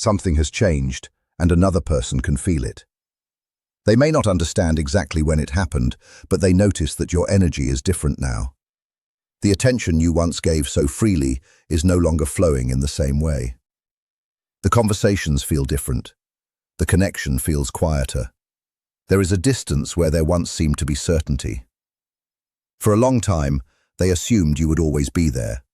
Something has changed, and another person can feel it. They may not understand exactly when it happened, but they notice that your energy is different now. The attention you once gave so freely is no longer flowing in the same way. The conversations feel different. The connection feels quieter. There is a distance where there once seemed to be certainty. For a long time, they assumed you would always be there.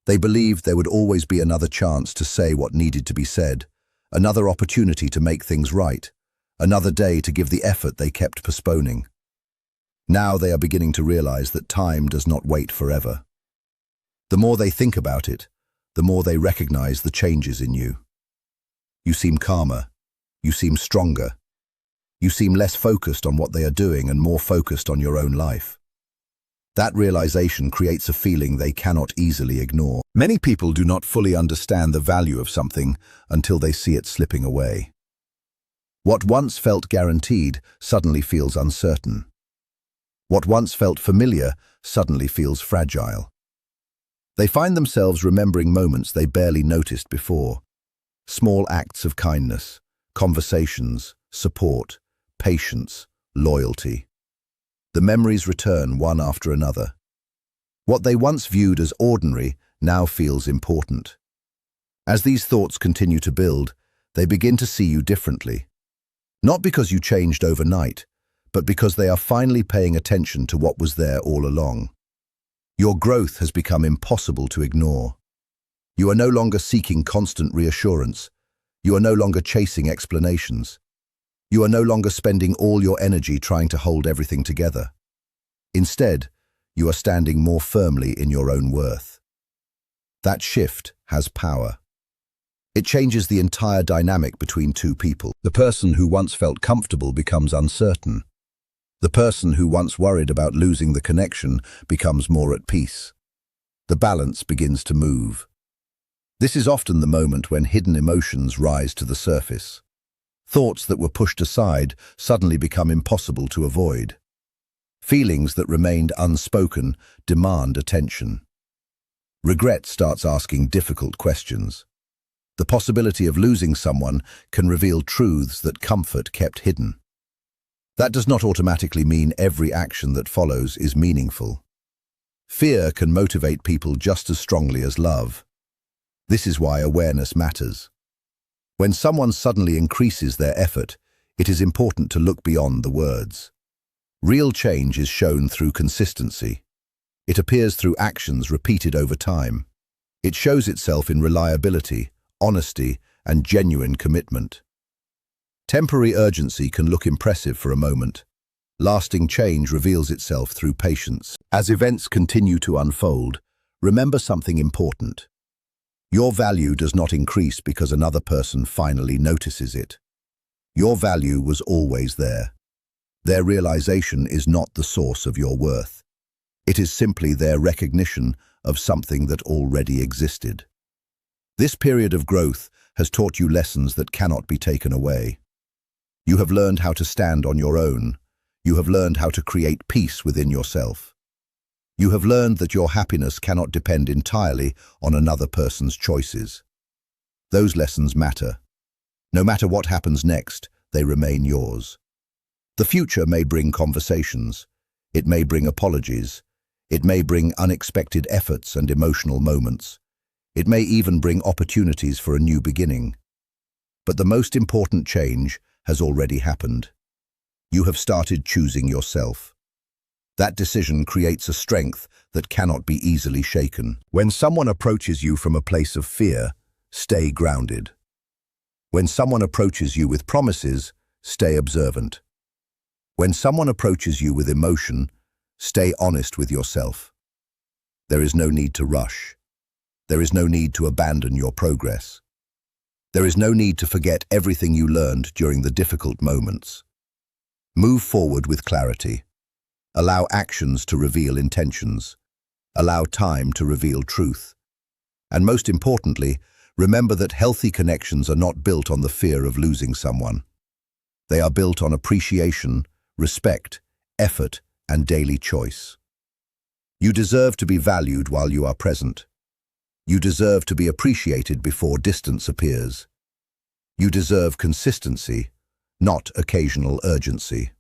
They believed there would always be another chance to say what needed to be said, another opportunity to make things right, another day to give the effort they kept postponing. Now they are beginning to realize that time does not wait forever. The more they think about it, the more they recognize the changes in you. You seem calmer. You seem stronger. You seem less focused on what they are doing and more focused on your own life. That realization creates a feeling they cannot easily ignore. Many people do not fully understand the value of something until they see it slipping away. What once felt guaranteed suddenly feels uncertain. What once felt familiar suddenly feels fragile. They find themselves remembering moments they barely noticed before. Small acts of kindness, conversations, support, patience, loyalty. The memories return one after another. What they once viewed as ordinary now feels important. As these thoughts continue to build, they begin to see you differently. Not because you changed overnight, but because they are finally paying attention to what was there all along. Your growth has become impossible to ignore. You are no longer seeking constant reassurance. You are no longer chasing explanations. You are no longer spending all your energy trying to hold everything together. Instead, you are standing more firmly in your own worth. That shift has power. It changes the entire dynamic between two people. The person who once felt comfortable becomes uncertain. The person who once worried about losing the connection becomes more at peace. The balance begins to move. This is often the moment when hidden emotions rise to the surface. Thoughts that were pushed aside suddenly become impossible to avoid. Feelings that remained unspoken demand attention. Regret starts asking difficult questions. The possibility of losing someone can reveal truths that comfort kept hidden. That does not automatically mean every action that follows is meaningful. Fear can motivate people just as strongly as love. This is why awareness matters. When someone suddenly increases their effort, it is important to look beyond the words. Real change is shown through consistency. It appears through actions repeated over time. It shows itself in reliability, honesty, and genuine commitment. Temporary urgency can look impressive for a moment. Lasting change reveals itself through patience. As events continue to unfold, remember something important. Your value does not increase because another person finally notices it. Your value was always there. Their realization is not the source of your worth. It is simply their recognition of something that already existed. This period of growth has taught you lessons that cannot be taken away. You have learned how to stand on your own. You have learned how to create peace within yourself. You have learned that your happiness cannot depend entirely on another person's choices. Those lessons matter. No matter what happens next, they remain yours. The future may bring conversations. It may bring apologies. It may bring unexpected efforts and emotional moments. It may even bring opportunities for a new beginning. But the most important change has already happened. You have started choosing yourself. That decision creates a strength that cannot be easily shaken. When someone approaches you from a place of fear, stay grounded. When someone approaches you with promises, stay observant. When someone approaches you with emotion, stay honest with yourself. There is no need to rush. There is no need to abandon your progress. There is no need to forget everything you learned during the difficult moments. Move forward with clarity. Allow actions to reveal intentions. Allow time to reveal truth. And most importantly, remember that healthy connections are not built on the fear of losing someone. They are built on appreciation, respect, effort, and daily choice. You deserve to be valued while you are present. You deserve to be appreciated before distance appears. You deserve consistency, not occasional urgency.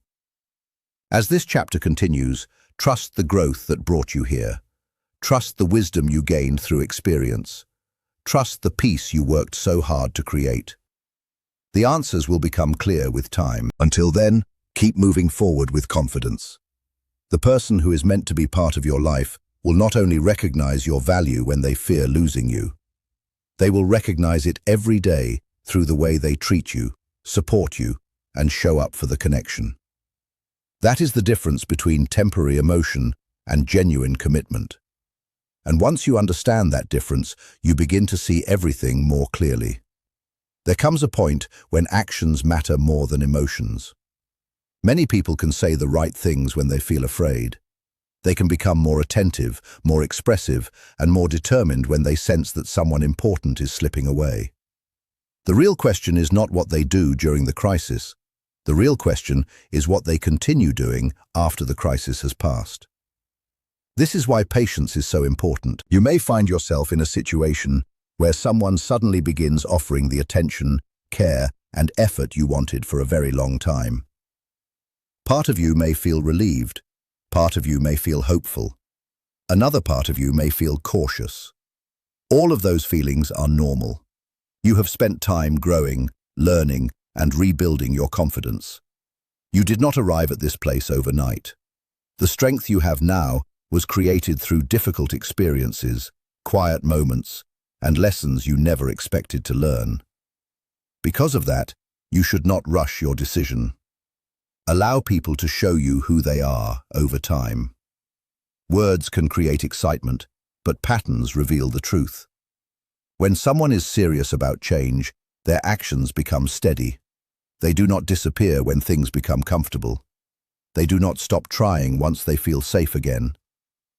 As this chapter continues, trust the growth that brought you here. Trust the wisdom you gained through experience. Trust the peace you worked so hard to create. The answers will become clear with time. Until then, keep moving forward with confidence. The person who is meant to be part of your life will not only recognize your value when they fear losing you, they will recognize it every day through the way they treat you, support you, and show up for the connection. That is the difference between temporary emotion and genuine commitment. And once you understand that difference, you begin to see everything more clearly. There comes a point when actions matter more than emotions. Many people can say the right things when they feel afraid. They can become more attentive, more expressive, and more determined when they sense that someone important is slipping away. The real question is not what they do during the crisis. The real question is what they continue doing after the crisis has passed. This is why patience is so important. You may find yourself in a situation where someone suddenly begins offering the attention, care, and effort you wanted for a very long time. Part of you may feel relieved. Part of you may feel hopeful. Another part of you may feel cautious. All of those feelings are normal. You have spent time growing, learning, and rebuilding your confidence. You did not arrive at this place overnight. The strength you have now was created through difficult experiences, quiet moments, and lessons you never expected to learn. Because of that, you should not rush your decision. Allow people to show you who they are over time. Words can create excitement, but patterns reveal the truth. When someone is serious about change, their actions become steady. They do not disappear when things become comfortable. They do not stop trying once they feel safe again.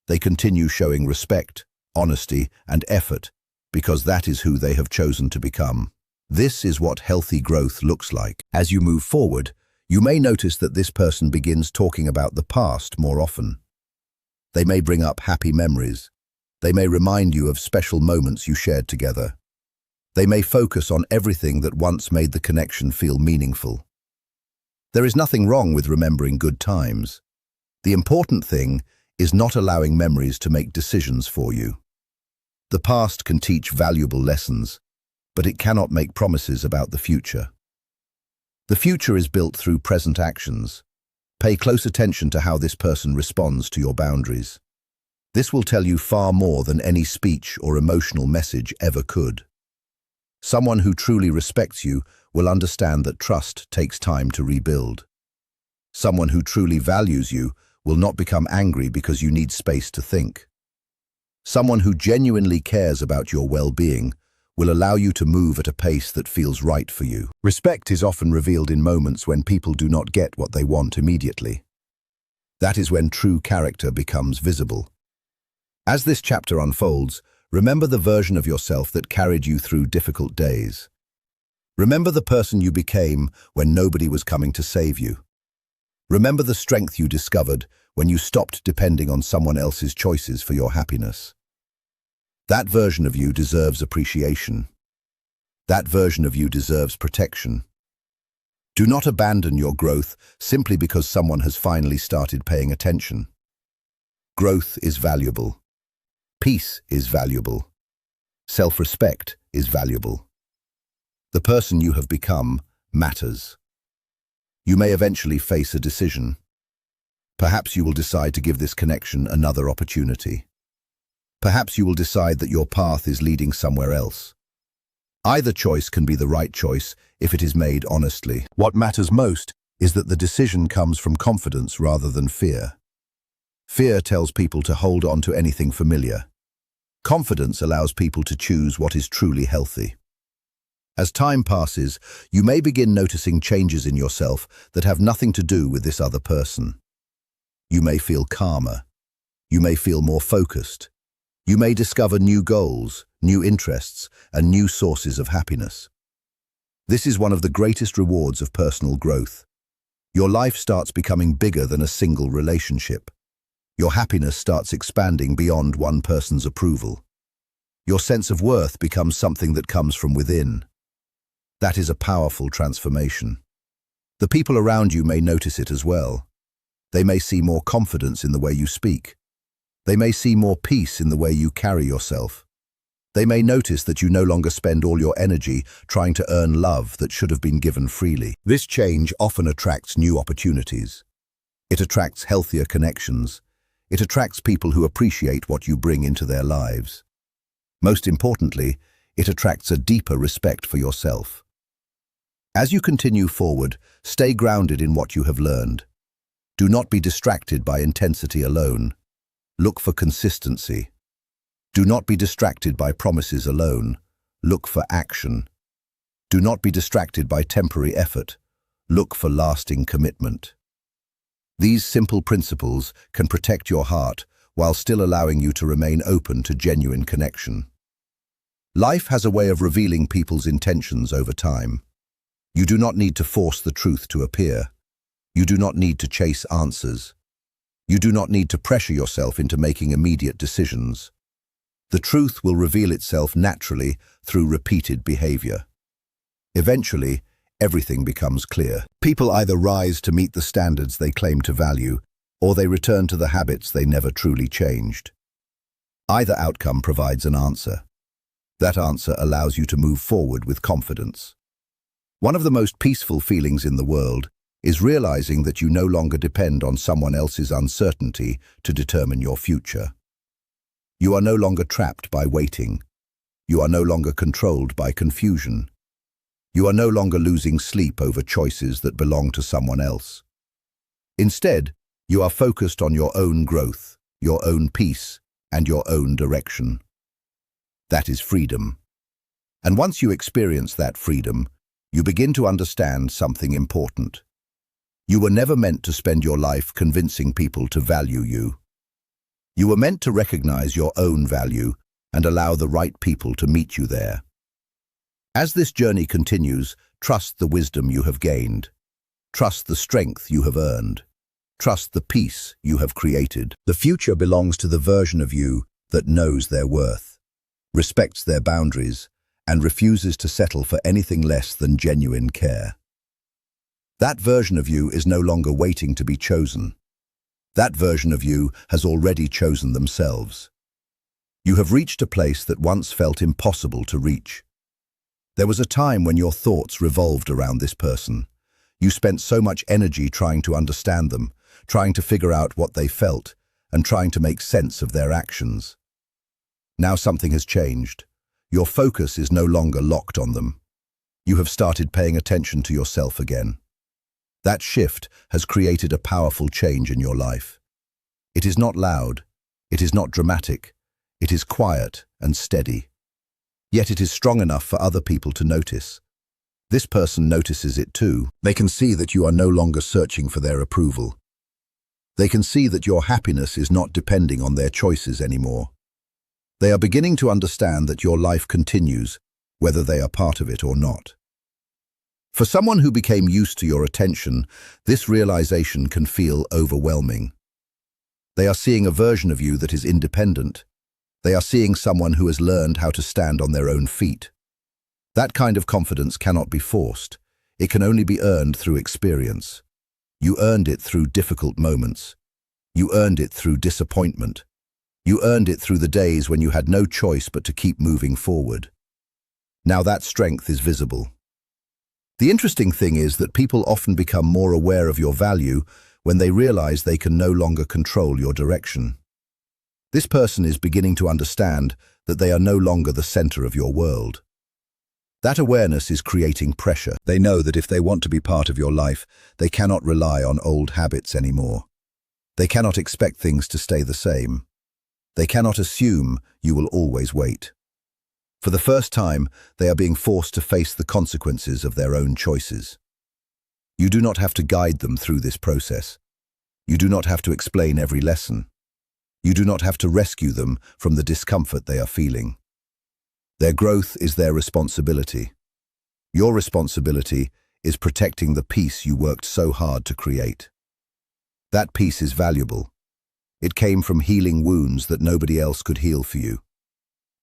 They continue showing respect, honesty, and effort because that is who they have chosen to become. This is what healthy growth looks like. As you move forward, you may notice that this person begins talking about the past more often. They may bring up happy memories. They may remind you of special moments you shared together. They may focus on everything that once made the connection feel meaningful. There is nothing wrong with remembering good times. The important thing is not allowing memories to make decisions for you. The past can teach valuable lessons, but it cannot make promises about the future. The future is built through present actions. Pay close attention to how this person responds to your boundaries. This will tell you far more than any speech or emotional message ever could. Someone who truly respects you will understand that trust takes time to rebuild. Someone who truly values you will not become angry because you need space to think. Someone who genuinely cares about your well-being will allow you to move at a pace that feels right for you. Respect is often revealed in moments when people do not get what they want immediately. That is when true character becomes visible. As this chapter unfolds, remember the version of yourself that carried you through difficult days. Remember the person you became when nobody was coming to save you. Remember the strength you discovered when you stopped depending on someone else's choices for your happiness. That version of you deserves appreciation. That version of you deserves protection. Do not abandon your growth simply because someone has finally started paying attention. Growth is valuable. Peace is valuable. Self-respect is valuable. The person you have become matters. You may eventually face a decision. Perhaps you will decide to give this connection another opportunity. Perhaps you will decide that your path is leading somewhere else. Either choice can be the right choice if it is made honestly. What matters most is that the decision comes from confidence rather than fear. Fear tells people to hold on to anything familiar. Confidence allows people to choose what is truly healthy. As time passes, you may begin noticing changes in yourself that have nothing to do with this other person. You may feel calmer. You may feel more focused. You may discover new goals, new interests, and new sources of happiness. This is one of the greatest rewards of personal growth. Your life starts becoming bigger than a single relationship. Your happiness starts expanding beyond one person's approval. Your sense of worth becomes something that comes from within. That is a powerful transformation. The people around you may notice it as well. They may see more confidence in the way you speak. They may see more peace in the way you carry yourself. They may notice that you no longer spend all your energy trying to earn love that should have been given freely. This change often attracts new opportunities. It attracts healthier connections. It attracts people who appreciate what you bring into their lives. Most importantly, it attracts a deeper respect for yourself. As you continue forward, stay grounded in what you have learned. Do not be distracted by intensity alone. Look for consistency. Do not be distracted by promises alone. Look for action. Do not be distracted by temporary effort. Look for lasting commitment. These simple principles can protect your heart while still allowing you to remain open to genuine connection. Life has a way of revealing people's intentions over time. You do not need to force the truth to appear. You do not need to chase answers. You do not need to pressure yourself into making immediate decisions. The truth will reveal itself naturally through repeated behavior. Eventually, everything becomes clear. People either rise to meet the standards they claim to value, or they return to the habits they never truly changed. Either outcome provides an answer. That answer allows you to move forward with confidence. One of the most peaceful feelings in the world is realizing that you no longer depend on someone else's uncertainty to determine your future. You are no longer trapped by waiting. You are no longer controlled by confusion. You are no longer losing sleep over choices that belong to someone else. Instead, you are focused on your own growth, your own peace, and your own direction. That is freedom. And once you experience that freedom, you begin to understand something important. You were never meant to spend your life convincing people to value you. You were meant to recognize your own value and allow the right people to meet you there. As this journey continues, trust the wisdom you have gained. Trust the strength you have earned. Trust the peace you have created. The future belongs to the version of you that knows their worth, respects their boundaries, and refuses to settle for anything less than genuine care. That version of you is no longer waiting to be chosen. That version of you has already chosen themselves. You have reached a place that once felt impossible to reach. There was a time when your thoughts revolved around this person. You spent so much energy trying to understand them, trying to figure out what they felt, and trying to make sense of their actions. Now something has changed. Your focus is no longer locked on them. You have started paying attention to yourself again. That shift has created a powerful change in your life. It is not loud, it is not dramatic, it is quiet and steady. Yet it is strong enough for other people to notice. This person notices it too. They can see that you are no longer searching for their approval. They can see that your happiness is not depending on their choices anymore. They are beginning to understand that your life continues, whether they are part of it or not. For someone who became used to your attention, this realization can feel overwhelming. They are seeing a version of you that is independent. They are seeing someone who has learned how to stand on their own feet. That kind of confidence cannot be forced. It can only be earned through experience. You earned it through difficult moments. You earned it through disappointment. You earned it through the days when you had no choice but to keep moving forward. Now that strength is visible. The interesting thing is that people often become more aware of your value when they realize they can no longer control your direction. This person is beginning to understand that they are no longer the center of your world. That awareness is creating pressure. They know that if they want to be part of your life, they cannot rely on old habits anymore. They cannot expect things to stay the same. They cannot assume you will always wait. For the first time, they are being forced to face the consequences of their own choices. You do not have to guide them through this process. You do not have to explain every lesson. You do not have to rescue them from the discomfort they are feeling. Their growth is their responsibility. Your responsibility is protecting the peace you worked so hard to create. That peace is valuable. It came from healing wounds that nobody else could heal for you.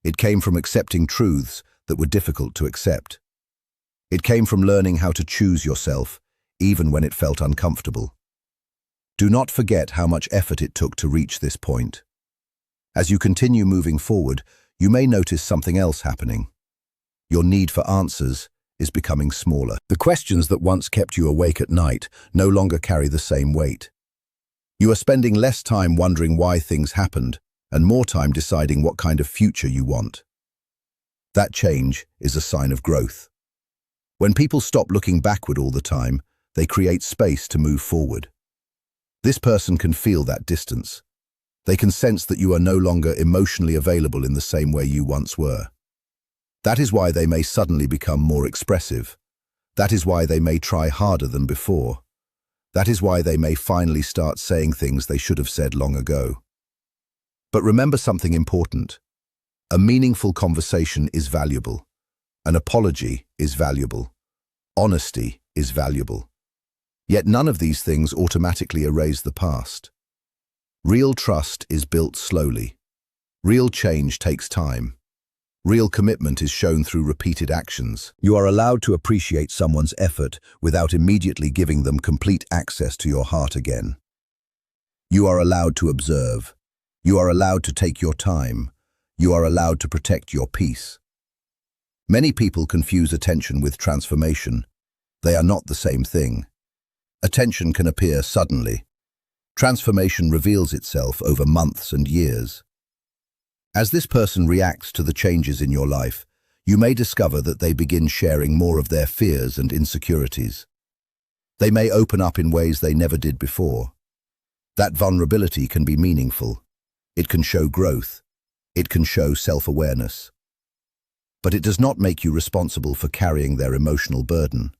It came from accepting truths that were difficult to accept. It came from learning how to choose yourself, even when it felt uncomfortable. Do not forget how much effort it took to reach this point. As you continue moving forward, you may notice something else happening. Your need for answers is becoming smaller. The questions that once kept you awake at night no longer carry the same weight. You are spending less time wondering why things happened and more time deciding what kind of future you want. That change is a sign of growth. When people stop looking backward all the time, they create space to move forward. This person can feel that distance. They can sense that you are no longer emotionally available in the same way you once were. That is why they may suddenly become more expressive. That is why they may try harder than before. That is why they may finally start saying things they should have said long ago. But remember something important. A meaningful conversation is valuable. An apology is valuable. Honesty is valuable. Yet none of these things automatically erase the past. Real trust is built slowly. Real change takes time. Real commitment is shown through repeated actions. You are allowed to appreciate someone's effort without immediately giving them complete access to your heart again. You are allowed to observe. You are allowed to take your time. You are allowed to protect your peace. Many people confuse attention with transformation. They are not the same thing. Attention can appear suddenly. Transformation reveals itself over months and years. As this person reacts to the changes in your life, you may discover that they begin sharing more of their fears and insecurities. They may open up in ways they never did before. That vulnerability can be meaningful. It can show growth. It can show self-awareness. But it does not make you responsible for carrying their emotional burden.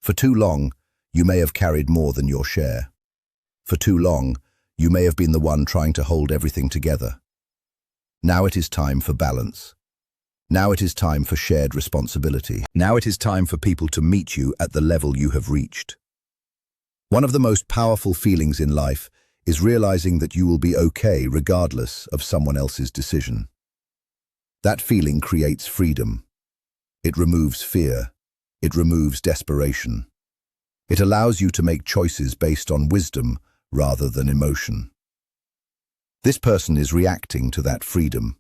For too long, you may have carried more than your share. For too long, you may have been the one trying to hold everything together. Now it is time for balance. Now it is time for shared responsibility. Now it is time for people to meet you at the level you have reached. One of the most powerful feelings in life is realizing that you will be okay regardless of someone else's decision. That feeling creates freedom. It removes fear. It removes desperation. It allows you to make choices based on wisdom rather than emotion. This person is reacting to that freedom.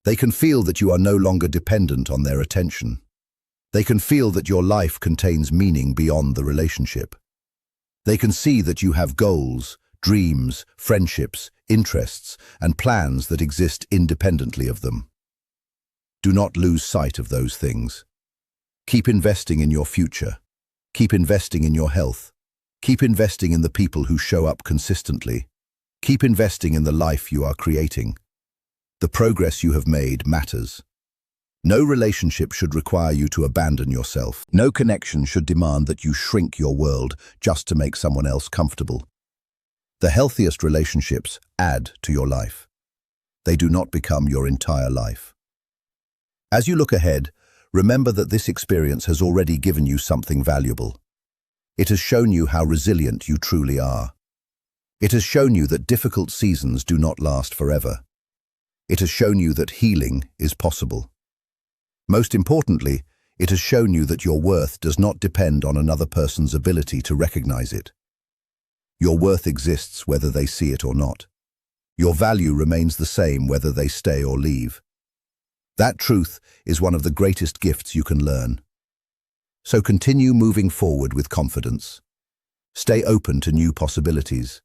They can feel that you are no longer dependent on their attention. They can feel that your life contains meaning beyond the relationship. They can see that you have goals, dreams, friendships, interests, and plans that exist independently of them. Do not lose sight of those things. Keep investing in your future. Keep investing in your health. Keep investing in the people who show up consistently. Keep investing in the life you are creating. The progress you have made matters. No relationship should require you to abandon yourself. No connection should demand that you shrink your world just to make someone else comfortable. The healthiest relationships add to your life. They do not become your entire life. As you look ahead, remember that this experience has already given you something valuable. It has shown you how resilient you truly are. It has shown you that difficult seasons do not last forever. It has shown you that healing is possible. Most importantly, it has shown you that your worth does not depend on another person's ability to recognize it. Your worth exists whether they see it or not. Your value remains the same whether they stay or leave. That truth is one of the greatest gifts you can learn. So continue moving forward with confidence. Stay open to new possibilities.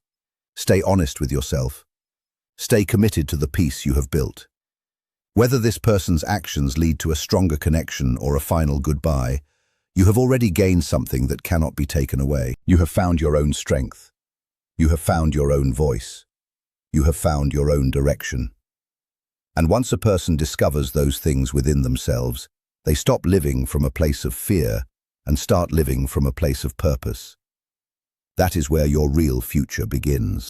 Stay honest with yourself. Stay committed to the peace you have built. Whether this person's actions lead to a stronger connection or a final goodbye, you have already gained something that cannot be taken away. You have found your own strength. You have found your own voice. You have found your own direction. And once a person discovers those things within themselves, they stop living from a place of fear and start living from a place of purpose. That is where your real future begins.